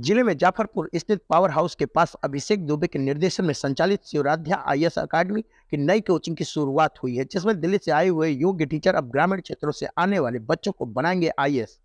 जिले में जाफरपुर स्थित पावर हाउस के पास अभिषेक दुबे के निर्देशन में संचालित शिवराध्या आईएएस अकादमी की नई कोचिंग की शुरुआत हुई है, जिसमें दिल्ली से आए हुए योग्य टीचर अब ग्रामीण क्षेत्रों से आने वाले बच्चों को बनाएंगे आईएएस।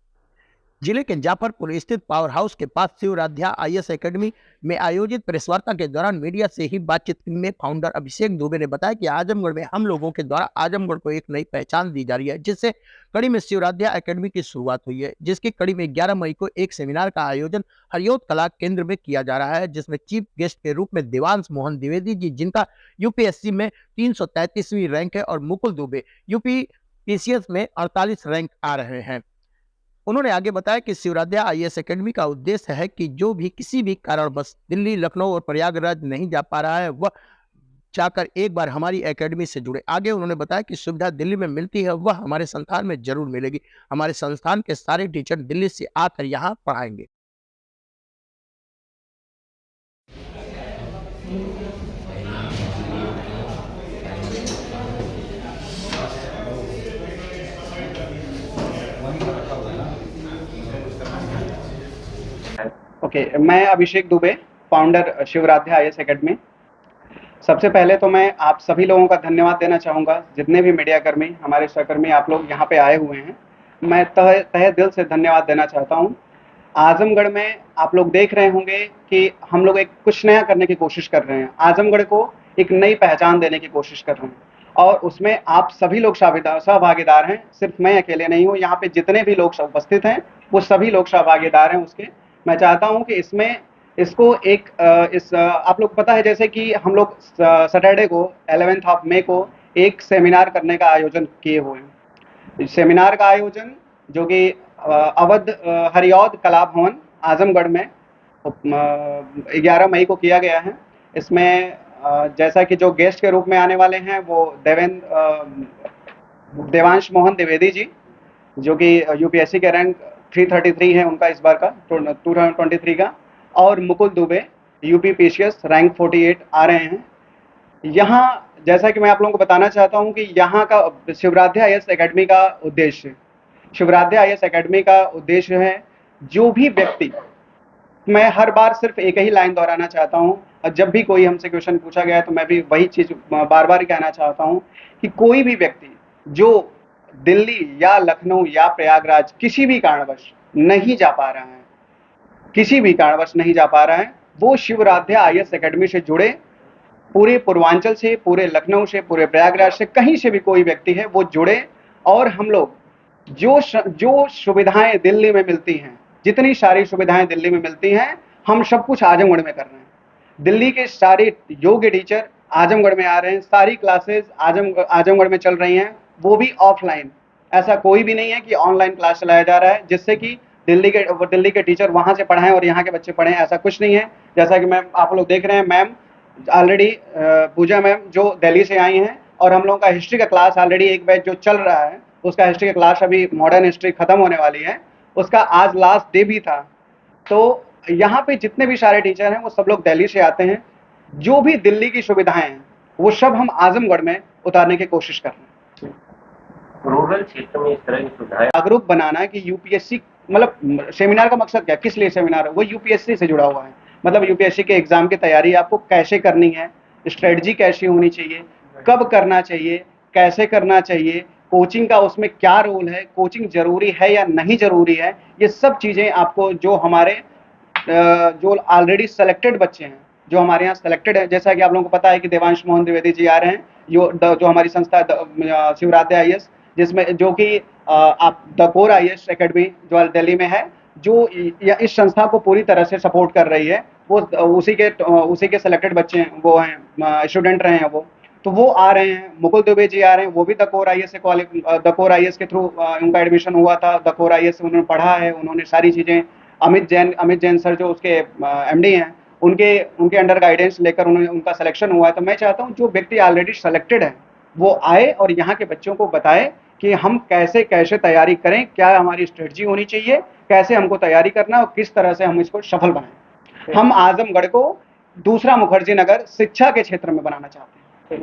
जिले के जाफरपुर स्थित पावर हाउस के पास शिवराध्या आईएएस एकेडमी में आयोजित प्रेस वार्ता के दौरान मीडिया से ही बातचीत में फाउंडर अभिषेक दुबे ने बताया कि आजमगढ़ में हम लोगों के द्वारा आजमगढ़ को एक नई पहचान दी जा रही है, जिससे कड़ी में शिवराध्या एकेडमी की शुरुआत हुई है, जिसकी कड़ी में 11 मई को एक सेमिनार का आयोजन हरियोत कला केंद्र में किया जा रहा है, जिसमें चीफ गेस्ट के रूप में देवांश मोहन द्विवेदी जी, जिनका यूपीएससी में 333वीं रैंक है, और मुकुल दुबे यूपी पीसीएस में 48 रैंक आ रहे हैं। उन्होंने आगे बताया कि शिवराध्या आईएएस एकेडमी का उद्देश्य है कि जो भी किसी भी कारणवश दिल्ली, लखनऊ और प्रयागराज नहीं जा पा रहा है, वह जाकर एक बार हमारी एकेडमी से जुड़े। आगे उन्होंने बताया कि सुविधा दिल्ली में मिलती है, वह हमारे संस्थान में जरूर मिलेगी। हमारे संस्थान के सारे टीचर दिल्ली से आकर यहाँ पढ़ाएंगे। मैं अभिषेक दुबे, फाउंडर शिवराध्या आईएएस एकेडमी। सबसे पहले तो मैं आप सभी लोगों का धन्यवाद देना चाहूँगा, जितने भी मीडिया कर्मी, हमारे सहकर्मी, आप लोग यहाँ पे आए हुए हैं, मैं तहे दिल से धन्यवाद देना चाहता हूँ। आजमगढ़ में आप लोग देख रहे होंगे कि हम लोग एक कुछ नया करने की कोशिश कर रहे हैं, आजमगढ़ को एक नई पहचान देने की कोशिश कर रहे हैं, और उसमें आप सभी लोग सहभागीदार हैं। सिर्फ मैं अकेले नहीं हूँ, यहाँ पे जितने भी लोग उपस्थित हैं वो सभी लोग सहभागीदार हैं उसके। मैं चाहता हूँ कि इसको एक आप लोग पता है, जैसे कि हम लोग सैटरडे को 11 मई को एक सेमिनार करने का आयोजन किए हुए हैं। सेमिनार का आयोजन जो कि अवध हरियौद कला भवन आजमगढ़ में 11 मई को किया गया है। इसमें जैसा कि जो गेस्ट के रूप में आने वाले हैं वो देवांश मोहन द्विवेदी जी, जो कि यूपीएससी के रैंक 333 है उनका इस बार का 2023 का, और Mukul Dubey UP PCS rank 48 आ रहे हैं। यहाँ जैसा कि मैं आप लोगों को बताना चाहता हूँ कि यहाँ का शिवराध्या आईएएस एकेडमी का उद्देश्य, शिवराध्या आईएएस एकेडमी का उद्देश्य है, जो भी व्यक्ति, मैं हर बार सिर्फ एक ही लाइन दोहराना चाहता हूँ, और जब भी कोई हमसे क्वेश्चन पूछा गया है तो मैं भी वही चीज़ बार बार कहना चाहता हूँ कि कोई भी व्यक्ति जो दिल्ली या लखनऊ या प्रयागराज किसी भी कारणवश नहीं जा पा रहा है, किसी भी कारणवश नहीं जा पा रहा है, वो शिवराध्या आईएएस एकेडमी से जुड़े। पूरे पूर्वांचल से, पूरे लखनऊ से, पूरे प्रयागराज से, कहीं से भी कोई व्यक्ति है वो जुड़े, और हम लोग जो सुविधाएं दिल्ली में मिलती हैं, जितनी सारी सुविधाएं दिल्ली में मिलती हैं, हम सब कुछ आजमगढ़ में कर रहे हैं। दिल्ली के सारे योग्य टीचर आजमगढ़ में आ रहे हैं, सारी क्लासेस आजमगढ़ में चल रही हैं, वो भी ऑफलाइन। ऐसा कोई भी नहीं है कि ऑनलाइन क्लास चलाया जा रहा है जिससे कि दिल्ली के टीचर वहां से पढ़ाएं और यहाँ के बच्चे पढ़ें, ऐसा कुछ नहीं है। जैसा कि मैम आप लोग देख रहे हैं, मैम ऑलरेडी पूजा मैम जो दिल्ली से आई हैं, और हम लोगों का हिस्ट्री का क्लास ऑलरेडी एक बैच जो चल रहा है, उसका हिस्ट्री का क्लास अभी मॉडर्न हिस्ट्री खत्म होने वाली है, उसका आज लास्ट डे भी था। तो यहाँ पे जितने भी सारे टीचर हैं वो सब लोग दिल्ली से आते हैं। जो भी दिल्ली की सुविधाएं हैं वो सब हम आजमगढ़ में उतारने की कोशिश कर रहे हैं। रूरल क्षेत्र में इस तरह की सुविधाएं जागरूक बनाना कि यूपीएससी, मतलब सेमिनार का मकसद क्या, किस लिए सेमिनार है, वो यूपीएससी से जुड़ा हुआ है। मतलब यूपीएससी के एग्जाम की तैयारी आपको कैसे करनी है, स्ट्रेटजी कैसी होनी चाहिए, कब करना चाहिए, कैसे करना चाहिए, कोचिंग का उसमें क्या रोल है, कोचिंग जरूरी है या नहीं जरूरी है, ये सब चीजें आपको जो हमारे जो ऑलरेडी सेलेक्टेड बच्चे हैं, जो हमारे यहाँ सेलेक्टेड है, जैसा कि आप लोगों को पता है कि देवांश मोहन द्विवेदी जी आ रहे हैं, जो हमारी संस्था शिवराध्या आईएएस, जिसमें जो कि आप द कोर आईएएस एकेडमी जो दिल्ली में है, जो इस संस्था को पूरी तरह से सपोर्ट कर रही है, वो उसी के सेलेक्टेड बच्चे हैं, वो हैं स्टूडेंट रहे हैं वो, तो वो आ रहे हैं। मुकुल दुबे जी आ रहे हैं, वो भी द कोर आईएएस के थ्रू उनका एडमिशन हुआ था, द कोर आईएएस से उन्होंने पढ़ा है, उन्होंने सारी चीज़ें। अमित जैन सर जो उसके एमडी हैं, उनके अंडर गाइडेंस लेकर उनका सिलेक्शन हुआ है। तो मैं चाहता हूँ जो व्यक्ति ऑलरेडी सेलेक्टेड है वो आए और यहाँ के बच्चों को बताए कि हम कैसे कैसे तैयारी करें, क्या हमारी स्ट्रेटजी होनी चाहिए, कैसे हमको तैयारी करना और किस तरह से हम इसको सफल बनाएं। हम आजमगढ़ को दूसरा मुखर्जी नगर शिक्षा के क्षेत्र में बनाना चाहते हैं।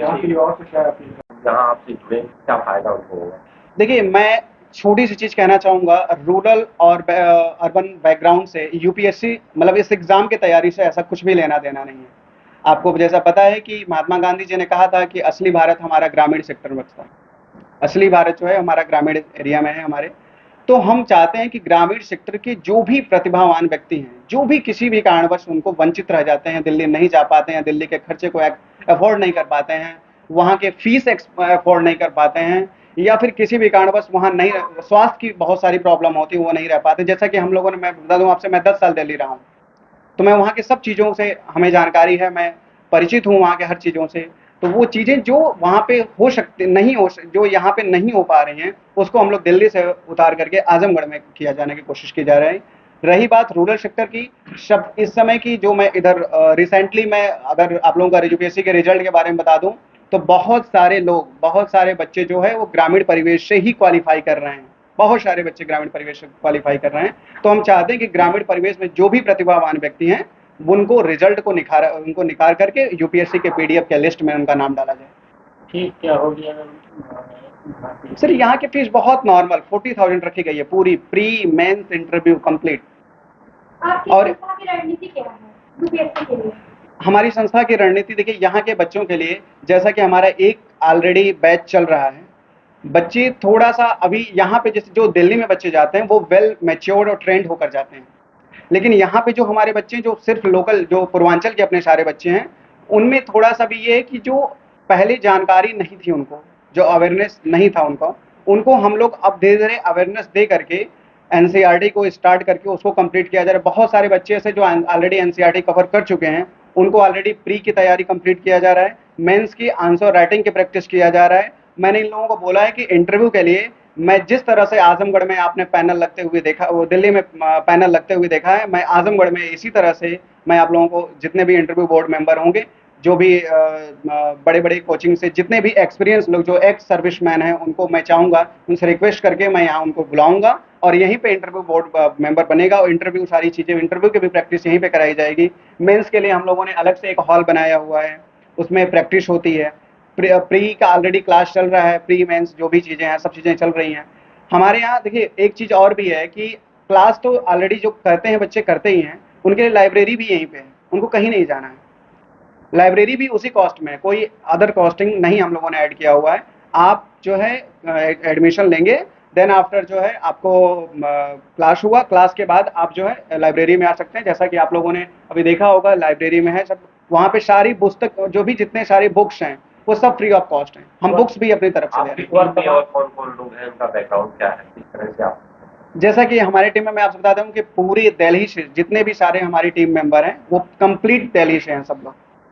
जहाँ आपसे जुड़े क्या फायदा उनको होगा? देखिए, मैं छोटी सी चीज़ कहना चाहूँगा, रूरल और अर्बन बैकग्राउंड से यूपीएससी मतलब इस एग्ज़ाम की तैयारी से ऐसा कुछ भी लेना देना नहीं है। आपको जैसा पता है कि महात्मा गांधी जी ने कहा था कि असली भारत हमारा ग्रामीण सेक्टर में बसता है, असली भारत जो है हमारा ग्रामीण एरिया में है हमारे। तो हम चाहते हैं कि ग्रामीण सेक्टर के जो भी प्रतिभावान व्यक्ति हैं, जो भी किसी भी कारणवश उनको वंचित रह जाते हैं, दिल्ली नहीं जा पाते हैं, दिल्ली के खर्चे को अफोर्ड नहीं कर पाते हैं, वहाँ के फीस अफोर्ड नहीं कर पाते हैं, या फिर किसी भी कारणवश वहाँ नहीं स्वास्थ्य की बहुत सारी प्रॉब्लम होती है, वो नहीं रह पाते। जैसा कि हम लोगों ने, मैं बता दूँ आपसे, मैं 10 साल दिल्ली रहा हूँ, तो मैं वहाँ की सब चीज़ों से हमें जानकारी है, मैं परिचित हूँ वहाँ के हर चीज़ों से। तो वो चीज़ें जो वहाँ पे हो सकती नहीं हो, जो यहाँ पे नहीं हो पा रही हैं, उसको हम लोग दिल्ली से उतार करके आजमगढ़ में किया जाने की कोशिश की जा रही है। रही बात रूरल सेक्टर की, शब्द इस समय की, जो मैं इधर रिसेंटली मैं अगर आप लोगों का यूपीएससी के रिजल्ट के बारे में बता दूं, तो बहुत सारे लोग, बहुत सारे बच्चे जो है वो ग्रामीण परिवेश से ही क्वालिफाई कर रहे हैं, बहुत सारे बच्चे ग्रामीण परिवेश से क्वालिफाई कर रहे हैं। तो हम चाहते हैं कि ग्रामीण परिवेश में जो भी प्रतिभावान व्यक्ति हैं, उनको रिजल्ट को उनको निकाल करके यूपीएससी के पीडीएफ के लिस्ट में उनका नाम डाला जाए। ठीक, क्या हो गया अगर सर यहाँ की फीस बहुत नॉर्मल 40,000 रखी गई है, पूरी प्री मेंस इंटरव्यू कंप्लीट। आपकी और संस्था की रणनीति क्या है यूपीएससी के लिए? हमारी संस्था की रणनीति देखिए, यहाँ के बच्चों के लिए, जैसा कि हमारा एक ऑलरेडी बैच चल रहा है, बच्चे थोड़ा सा अभी यहाँ पे, जैसे जो दिल्ली में बच्चे जाते हैं वो वेल मैच्योर्ड और ट्रेंड होकर जाते हैं, लेकिन यहाँ पे जो हमारे बच्चे जो सिर्फ लोकल, जो पूर्वांचल के अपने सारे बच्चे हैं, उनमें थोड़ा सा भी ये है कि जो पहले जानकारी नहीं थी उनको, जो अवेयरनेस नहीं था उनको हम लोग अब धीरे धीरे अवेयरनेस दे करके एनसीईआरटी को स्टार्ट करके उसको कंप्लीट किया जा रहा है। बहुत सारे बच्चे ऐसे जो ऑलरेडी एनसीईआरटी कवर कर चुके हैं, उनको ऑलरेडी प्री की तैयारी कंप्लीट किया जा रहा है, मेंस की आंसर राइटिंग की प्रैक्टिस किया जा रहा है। मैंने इन लोगों को बोला है कि इंटरव्यू के लिए, मैं जिस तरह से आजमगढ़ में आपने पैनल लगते हुए देखा, वो दिल्ली में पैनल लगते हुए देखा है, मैं आजमगढ़ में इसी तरह से मैं आप लोगों को, जितने भी इंटरव्यू बोर्ड मेंबर होंगे, जो भी बड़े बड़े कोचिंग से जितने भी एक्सपीरियंस लोग जो एक्स सर्विसमैन हैं, उनको मैं चाहूँगा, उनसे रिक्वेस्ट करके मैं यहाँ उनको बुलाऊंगा और यहीं पे इंटरव्यू बोर्ड मेंबर बनेगा और इंटरव्यू, सारी चीज़ें, इंटरव्यू की भी प्रैक्टिस यहीं पे कराई जाएगी। मेंस के लिए हम लोगों ने अलग से एक हॉल बनाया हुआ है, उसमें प्रैक्टिस होती है। प्री का ऑलरेडी क्लास चल रहा है, प्री मेंस जो भी चीज़ें हैं, सब चीज़ें चल रही हैं हमारे यहाँ। देखिए एक चीज़ और भी है कि क्लास तो ऑलरेडी जो करते हैं बच्चे करते ही हैं, उनके लिए लाइब्रेरी भी यहीं पे है, उनको कहीं नहीं जाना है। लाइब्रेरी भी उसी कॉस्ट में है, कोई अदर कॉस्टिंग नहीं हम लोगों ने ऐड किया हुआ है। आप जो है एडमिशन लेंगे, देन आफ्टर जो है आपको क्लास हुआ, क्लास के बाद आप जो है लाइब्रेरी में आ सकते हैं। जैसा कि आप लोगों ने अभी देखा होगा, लाइब्रेरी में है सब, वहाँ पे सारी पुस्तक, जो भी जितने सारे बुक्स हैं, वो सब फ्री ऑफ कॉस्ट हैं। हम बुक्स भी अपनी तरफ से दे आपकी रहे हैं। टीम में और कौन कौन लोग हैं, उनका बैकग्राउंड क्या है, किस तरह से आप? जैसा कि हमारी टीम में मैं आपसे बताता हूँ कि पूरी दिल्ली से जितने भी सारे हमारी टीम मेंबर हैं, वो कंप्लीट दिल्ली से हैं, सब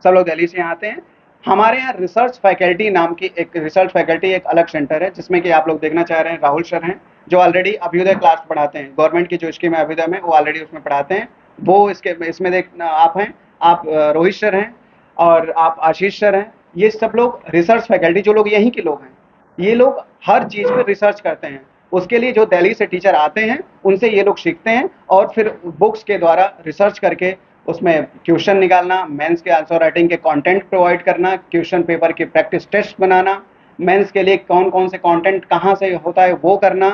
लोग दिल्ली से आते हैं। हमारे यहाँ रिसर्च फैकल्टी नाम की एक रिसर्च फैकल्टी, एक अलग सेंटर है, जिसमें कि आप लोग देखना चाह रहे हैं, राहुल सर हैं, जो ऑलरेडी अभ्युदय क्लास पढ़ाते हैं, गवर्नमेंट की जो स्कीम है अभ्युदय में, वो ऑलरेडी उसमें पढ़ाते हैं। वो इसमें देख आप हैं, आप रोहित सर हैं और आप आशीष सर हैं। ये सब लोग रिसर्च फैकल्टी, जो लोग यहीं के लोग हैं, ये लोग हर चीज़ पे रिसर्च करते हैं। उसके लिए जो दिल्ली से टीचर आते हैं, उनसे ये लोग सीखते हैं और फिर बुक्स के द्वारा रिसर्च करके उसमें क्वेश्चन निकालना, मेंस के आंसर राइटिंग के कंटेंट प्रोवाइड करना, क्वेश्चन पेपर की प्रैक्टिस टेस्ट बनाना, मेंस के लिए कौन कौन से कंटेंट कहाँ से होता है वो करना,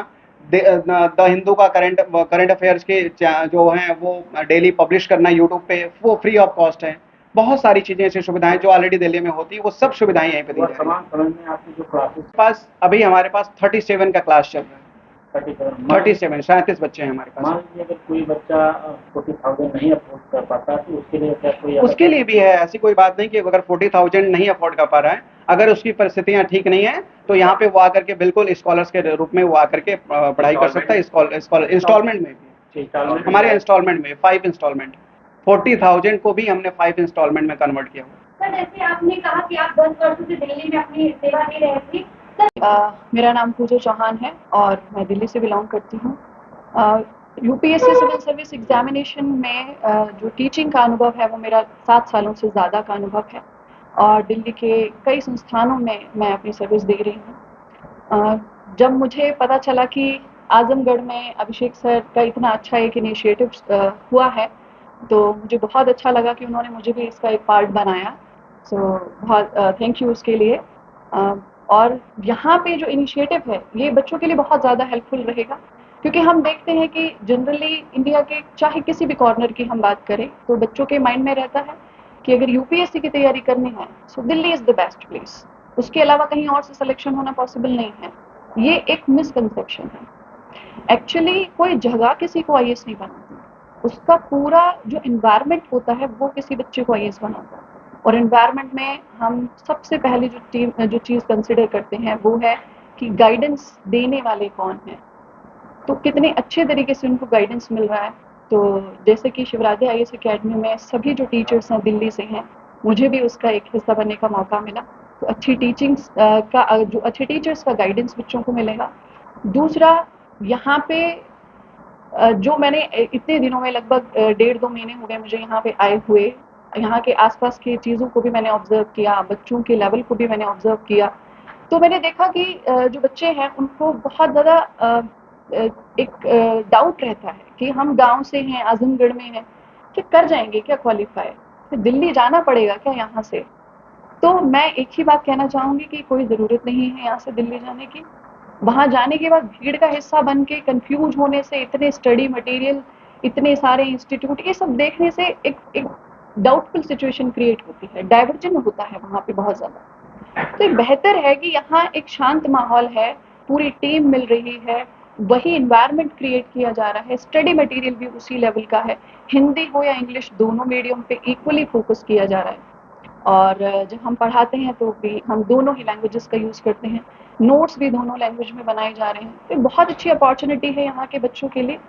द हिंदू का करंट अफेयर्स के जो हैं वो डेली पब्लिश करना यूट्यूब पे, वो फ्री ऑफ कॉस्ट है। बहुत सारी चीज़ें, ऐसी सुविधाएं जो ऑलरेडी दिल्ली में होती है, वो सब सुविधाएं यहीं पे दी जा रही हैं। वर्तमान समय में आपकी जो क्लासेस पास अभी हमारे पास 37 का क्लास चल रहा है। 37 37 बच्चे हैं हमारे मान पास। लीजिए अगर कोई बच्चा 40,000 नहीं अफोर्ड कर पाता, तो उसके लिए क्या कोई उसके लिए भी है, ऐसी कोई बात नहीं कि अगर 40,000 नहीं अफोर्ड कर पा रहा है, अगर उसकी परिस्थितियां ठीक नहीं है, तो यहाँ पे वो आकर के बिल्कुल स्कॉलर्स के रूप में वो आकर के पढ़ाई कर सकता है। इंस्टॉलमेंट में भी, हमारे इंस्टॉलमेंट में 5 इंस्टॉलमेंट, 40,000 को भी हमने 5 इंस्टॉलमेंट में कन्वर्ट किया हुआ। सर जैसे आपने कहा कि आप 10 वर्षों से दिल्ली में अपनी सेवा दे रहे थे, मेरा नाम पूजा चौहान है और मैं दिल्ली से बिलोंग करती हूँ। यूपीएससी सिविल सर्विस एग्जामिनेशन में जो टीचिंग का अनुभव है वो मेरा 7 सालों से ज़्यादा का अनुभव है और दिल्ली के कई संस्थानों में मैं अपनी सर्विस दे रही हूँ। जब मुझे पता चला कि आजमगढ़ में अभिषेक सर का इतना अच्छा एक इनिशिएटिव हुआ है, तो मुझे बहुत अच्छा लगा कि उन्होंने मुझे भी इसका एक पार्ट बनाया। सो बहुत थैंक यू उसके लिए। और यहाँ पे जो इनिशिएटिव है ये बच्चों के लिए बहुत ज़्यादा हेल्पफुल रहेगा, क्योंकि हम देखते हैं कि जनरली इंडिया के चाहे किसी भी कॉर्नर की हम बात करें तो बच्चों के माइंड में रहता है कि अगर यूपीएससी की तैयारी करनी है so Delhi is the best place, उसके अलावा कहीं और से सिलेक्शन होना पॉसिबल नहीं है। ये एक मिसकंसेप्शन है। एक्चुअली कोई जगह किसी को आईएएस नहीं बनाती, उसका पूरा जो एनवायरनमेंट होता है वो किसी बच्चे को आईएएस बनाता है। और एनवायरनमेंट में हम सबसे पहले जो चीज़ कंसिडर करते हैं वो है कि गाइडेंस देने वाले कौन हैं, तो कितने अच्छे तरीके से उनको गाइडेंस मिल रहा है। तो जैसे कि शिवराध्या आईएएस अकेडमी में सभी जो टीचर्स हैं दिल्ली से हैं, मुझे भी उसका एक हिस्सा बनने का मौका मिला। तो अच्छी टीचिंग्स का जो अच्छे टीचर्स का गाइडेंस बच्चों को मिलेगा। दूसरा, यहाँ पे जो मैंने इतने दिनों में लगभग 1.5-2 महीने हो गए मुझे यहाँ पे आए हुए, यहाँ के आसपास की चीज़ों को भी मैंने ऑब्जर्व किया, बच्चों के लेवल को भी मैंने ऑब्जर्व किया। तो मैंने देखा कि जो बच्चे हैं उनको बहुत ज़्यादा एक डाउट रहता है कि हम गांव से हैं, आजमगढ़ में हैं, कि कर जाएंगे क्या क्वालिफाई, फिर दिल्ली जाना पड़ेगा क्या यहाँ से। तो मैं एक ही बात कहना चाहूँगी कि कोई ज़रूरत नहीं है यहाँ से दिल्ली जाने की। वहाँ जाने के बाद भीड़ का हिस्सा बन के कंफ्यूज होने से, इतने स्टडी मटेरियल, इतने सारे इंस्टीट्यूट, ये सब देखने से एक डाउटफुल सिचुएशन क्रिएट होती है, डाइवर्जन होता है वहाँ पे बहुत ज़्यादा। तो एक बेहतर है कि यहाँ एक शांत माहौल है, पूरी टीम मिल रही है, वही एनवायरनमेंट क्रिएट किया जा रहा है, स्टडी मटेरियल भी उसी लेवल का है, हिंदी हो या इंग्लिश दोनों मीडियम पे इक्वली फोकस किया जा रहा है। और जब हम पढ़ाते हैं तो भी हम दोनों ही लैंग्वेजेस का यूज़ करते हैं, नोट्स भी दोनों लैंग्वेज में बनाए जा रहे हैं। तो बहुत अच्छी अपॉर्चुनिटी है यहाँ के बच्चों के लिए,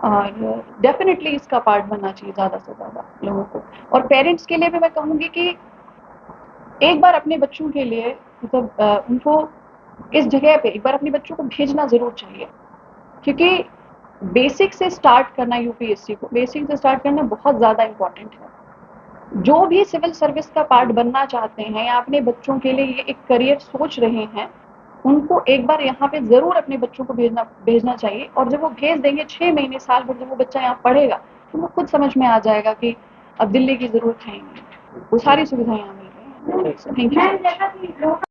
और डेफिनेटली इसका पार्ट बनना चाहिए ज़्यादा से ज़्यादा लोगों को। और पेरेंट्स के लिए भी मैं कहूँगी कि एक बार अपने बच्चों के लिए मतलब उनको इस जगह पे एक बार अपने बच्चों को भेजना ज़रूर चाहिए, क्योंकि बेसिक से स्टार्ट करना, यूपीएससी को बेसिक से स्टार्ट करना बहुत ज़्यादा इम्पॉर्टेंट है। जो भी सिविल सर्विस का पार्ट बनना चाहते हैं या अपने बच्चों के लिए ये एक करियर सोच रहे हैं, उनको एक बार यहाँ पे ज़रूर अपने बच्चों को भेजना चाहिए। और जब वो भेज देंगे 6 महीने साल भर जब वो बच्चा यहाँ पढ़ेगा तो वो खुद समझ में आ जाएगा कि अब दिल्ली की ज़रूरत है ही नहीं, वो सारी सुविधाएं यहाँ मिल रही हैं। Thank you. मैम, जैसा कि लोग